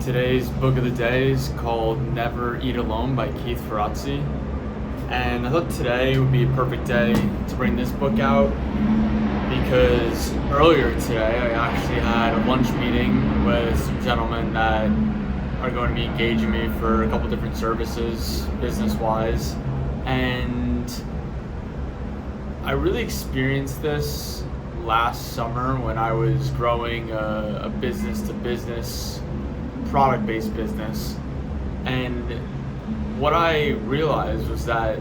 Today's book of the day is called Never Eat Alone by Ferrazzi. And I thought today would be a perfect day to bring this book out because earlier today I actually had a lunch meeting with some gentlemen that are going to be engaging me for a couple different services, business-wise. And I really experienced this last summer when I was growing a business-to-business, product-based business. And what I realized was that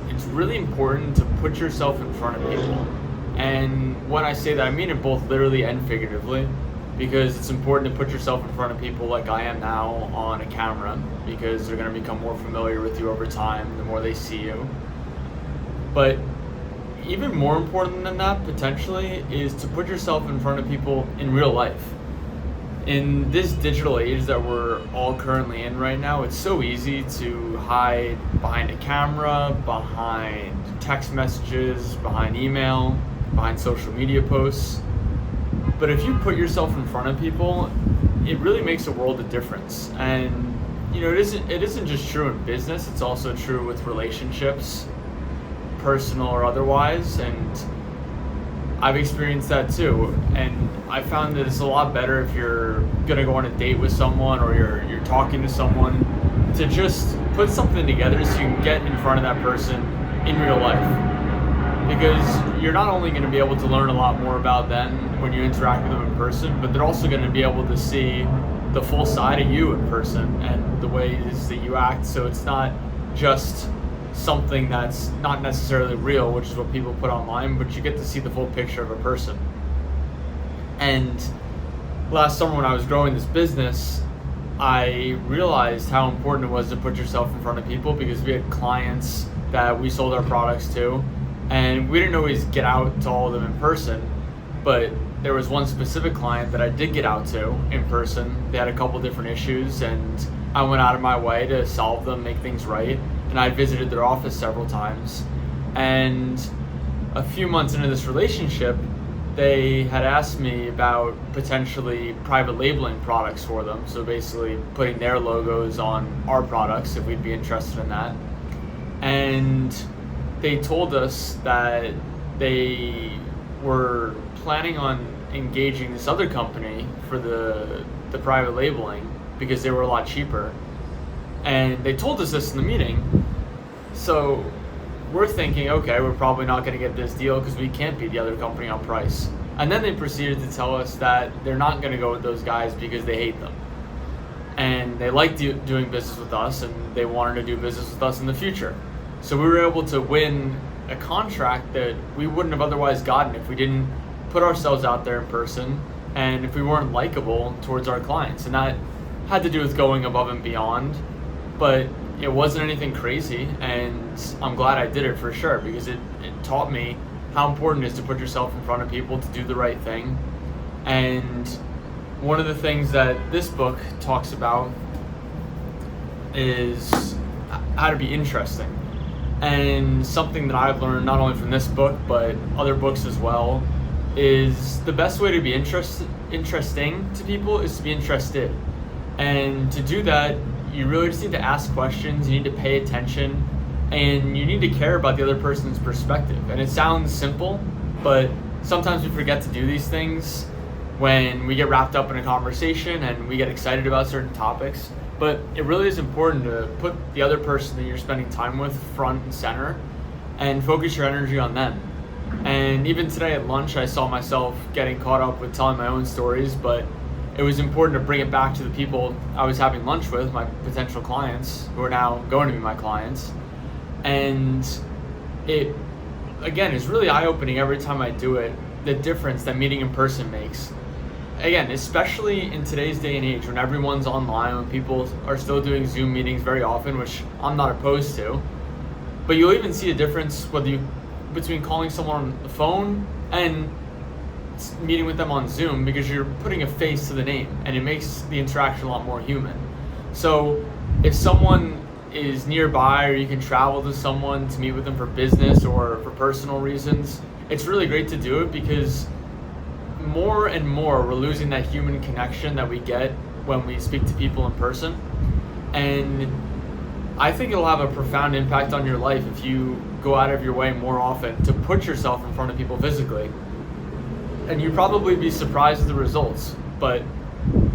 it's really important to put yourself in front of people. And when I say that, I mean it both literally and figuratively, because it's important to put yourself in front of people like I am now on a camera, because they're going to become more familiar with you over time the more they see you. But even more important than that, potentially, is to put yourself in front of people in real life. In this digital age that we're all currently in right now, it's so easy to hide behind a camera, behind text messages, behind email, behind social media posts. But if you put yourself in front of people, it really makes a world of difference. And it isn't just true in business, it's also true with relationships, personal or otherwise, and I've experienced that too. And I found that it's a lot better if you're gonna go on a date with someone or you're talking to someone to just put something together so you can get in front of that person in real life. Because you're not only gonna be able to learn a lot more about them when you interact with them in person, but they're also gonna be able to see the full side of you in person and the ways that you act. So it's not just something that's not necessarily real, which is what people put online, but you get to see the full picture of a person. And last summer when I was growing this business, I realized how important it was to put yourself in front of people, because we had clients that we sold our products to, and we didn't always get out to all of them in person, but there was one specific client that I did get out to in person. They had a couple different issues, and I went out of my way to solve them, make things right. And I visited their office several times. And a few months into this relationship, they had asked me about potentially private labeling products for them. So basically putting their logos on our products if we'd be interested in that. And they told us that they were planning on engaging this other company for the private labeling because they were a lot cheaper. And they told us this in the meeting. So we're thinking, okay, we're probably not going to get this deal because we can't beat the other company on price. And then they proceeded to tell us that they're not going to go with those guys because they hate them. And they like doing business with us, and they wanted to do business with us in the future. So we were able to win a contract that we wouldn't have otherwise gotten if we didn't put ourselves out there in person and if we weren't likable towards our clients. And that had to do with going above and beyond. But it wasn't anything crazy, and I'm glad I did it for sure, because it taught me how important it is to put yourself in front of people to do the right thing. And one of the things that this book talks about is how to be interesting. And something that I've learned not only from this book but other books as well is the best way to be interesting to people is to be interested. And to do that, you really just need to ask questions, you need to pay attention, and you need to care about the other person's perspective. And it sounds simple, but sometimes we forget to do these things when we get wrapped up in a conversation and we get excited about certain topics. But it really is important to put the other person that you're spending time with front and center and focus your energy on them. And even today at lunch, I saw myself getting caught up with telling my own stories, but it was important to bring it back to the people I was having lunch with, my potential clients, who are now going to be my clients. And it, again, is really eye-opening every time I do it, the difference that meeting in person makes. Again, especially in today's day and age when everyone's online, when people are still doing Zoom meetings very often, which I'm not opposed to. But you'll even see a difference between calling someone on the phone and meeting with them on Zoom, because you're putting a face to the name and it makes the interaction a lot more human. So if someone is nearby or you can travel to someone to meet with them for business or for personal reasons, it's really great to do it, because more and more we're losing that human connection that we get when we speak to people in person. And I think it'll have a profound impact on your life if you go out of your way more often to put yourself in front of people physically. And you'd probably be surprised at the results. But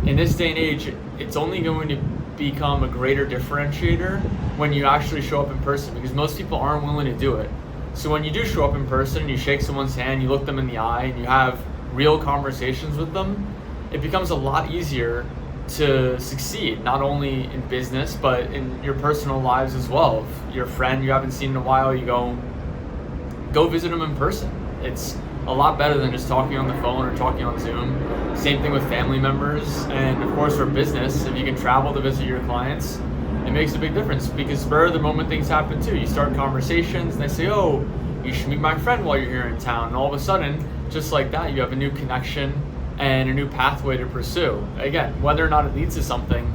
in this day and age, it's only going to become a greater differentiator when you actually show up in person, because most people aren't willing to do it. So when you do show up in person, you shake someone's hand, you look them in the eye, and you have real conversations with them, it becomes a lot easier to succeed, not only in business, but in your personal lives as well. If your friend you haven't seen in a while, you go visit them in person. It's a lot better than just talking on the phone or talking on Zoom. Same thing with family members, and of course for business, if you can travel to visit your clients, it makes a big difference, because spur of the moment things happen too. You start conversations and they say, oh, you should meet my friend while you're here in town, and all of a sudden, just like that, you have a new connection and a new pathway to pursue. Again, whether or not it leads to something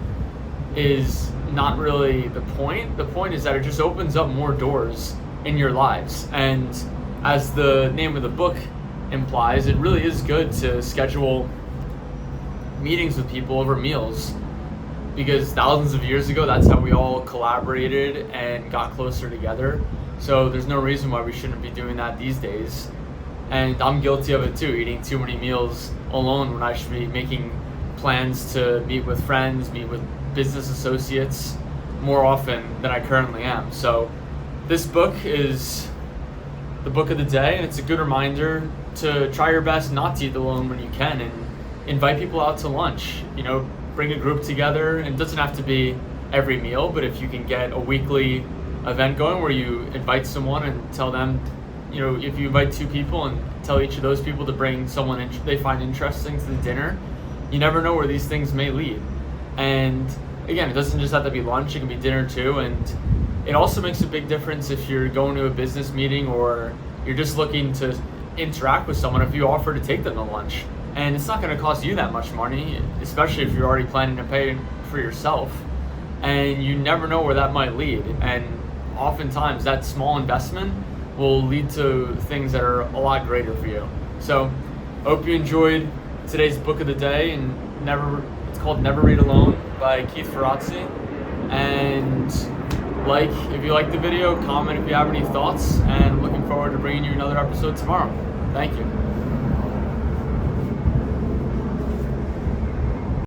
is not really the point. The point is that it just opens up more doors in your lives. And as the name of the book implies, it really is good to schedule meetings with people over meals, because thousands of years ago, that's how we all collaborated and got closer together. So there's no reason why we shouldn't be doing that these days. And I'm guilty of it too, eating too many meals alone when I should be making plans to meet with friends, meet with business associates more often than I currently am. So this book is the book of the day, and it's a good reminder to try your best not to eat alone when you can, and invite people out to lunch. Bring a group together, and it doesn't have to be every meal, but if you can get a weekly event going where you invite someone and tell them, if you invite 2 people and tell each of those people to bring someone they find interesting to the dinner, you never know where these things may lead. And again, it doesn't just have to be lunch, it can be dinner too. And it also makes a big difference if you're going to a business meeting or you're just looking to interact with someone, if you offer to take them to lunch. And it's not going to cost you that much money, especially if you're already planning to pay for yourself. And you never know where that might lead. And oftentimes that small investment will lead to things that are a lot greater for you. So I hope you enjoyed today's book of the day, and it's called Never Read Alone by Keith Ferrazzi. And if you like the video, comment if you have any thoughts, and looking forward to bringing you another episode tomorrow. Thank you.